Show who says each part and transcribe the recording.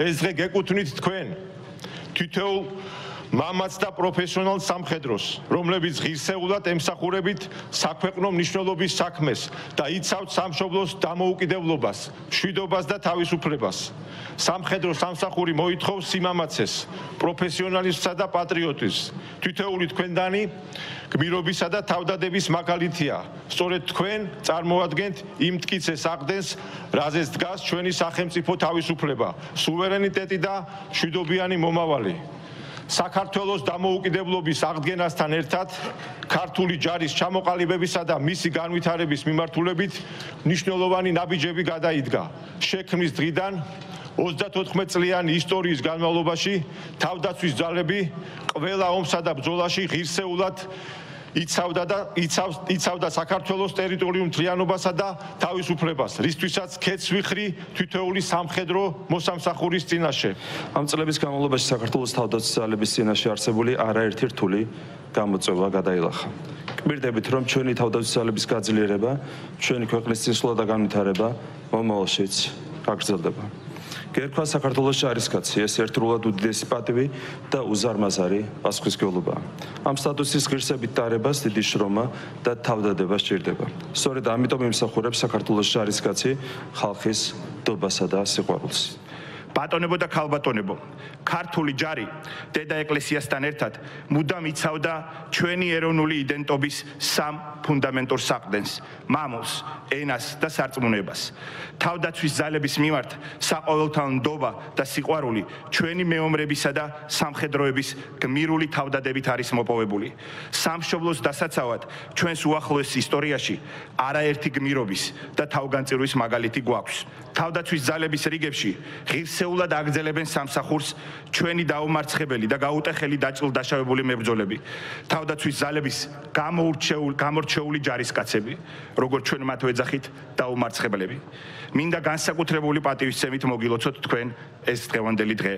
Speaker 1: ეს დღე გეკუთვნით თქვენ თითოეულ მამაც და პროფესიონალ სამხედროს, რომლებიც ღირსეულად ემსახურებით საქვეყნო მნიშვნელობის საქმეს და იცავთ სამშობლოს დამოუკიდებლობას, მშვიდობას და თავისუფლებას. სამხედრო სამსახური მოითხოვს სიმამაცეს, პროფესიონალიზმსა და პატრიოტიზმს. თითოეული თქვენდანი გმირობისა და თავდადების მაგალითია. სწორედ თქვენ წარმოადგენთ იმ მტკიცეს აღდგენს, რაზეც დგას ჩვენი სახელმწიფო თავისუფლება, სუვერენიტეტი და მშვიდობიანი მომავალი. საქართველოს დამოუკიდებლობის აღდგენასთან ერთად ქართული ჯარის ჩამოყალიბებისა და მისი განვითარების მიმართულებით მნიშვნელოვანი ნაბიჯები გადაიდგა. შექმნის დღიდან 34 წლიანი ისტორიის განმავლობაში თავდაცვის ძალები ყველა ომსა და ბრძოლაში ღირსეულად იცავდა საქართველოს ტერიტორიულ მთლიანობასა და თავისუფლებას, რისთვისაც ქეთს ვიხრი თითოეული სამხედრო მოსამსახურის წინაშე.
Speaker 2: ამ წლების განმავლობაში საქართველოს თავდაცვის ძალების წინაშე არსებული არაერთი რთული გამოწვევა გადაილახა. გვირდებით, რომ ჩვენი თავდაცვის ძალების გაძლიერება, ჩვენი ქვეყნის წინსვლა და განვითარება მომავალშიც გაგრძელდება. გერქვა საქართველოს ჯარისკაცი ეს ერთდროულად უდიდესი პატივი და უზარმაზარი პასუხისმგებლობაა. ამ სტატუსის ღირსებით დარებას დიდი შრომა და თავდადება სჭირდება. სწორედ ამიტომ იმსახურებს საქართველოს ჯარისკაცი ხალხის ნდობასა და სიყვარულს.
Speaker 3: ბატონებო და ქალბატონებო, ქართული ჯარი დედა ეკლესიასთან ერთად მუდამ იცავდა ჩვენი ეროვნული იდენტობის სამ ფუნდამენტურ საყრდენს: მამულს, ენას და სარწმუნოებას. თავდაცვის ძალების მიმართ საყოველთაო ნდობა და სიყვარული ჩვენი მეომრებისა და სამხედროების გმირული თავდადებით არის მოპოვებული. სამშობლოს დასაცავად ჩვენს უახლოეს ისტორიაში არაერთი გმირობის და თავგანწირვის მაგალითი გვაქვს. თავდაცვის ძალების რიგებში ღირსეულად აგრძელებენ სამსახურს ჩვენი დაუმარცხებელი და გაუტეხელი დაჭრილ-დაშავებული მებრძოლები, თავდაცვის ძალების გამორჩეული ჯარისკაცები, როგორც ჩვენ მათ ვეძახით დაუმარცხებლები. მინდა განსაკუთრებული პატივისცემით მოგილოცოთ თქვენ ეს დღევანდელი დღე.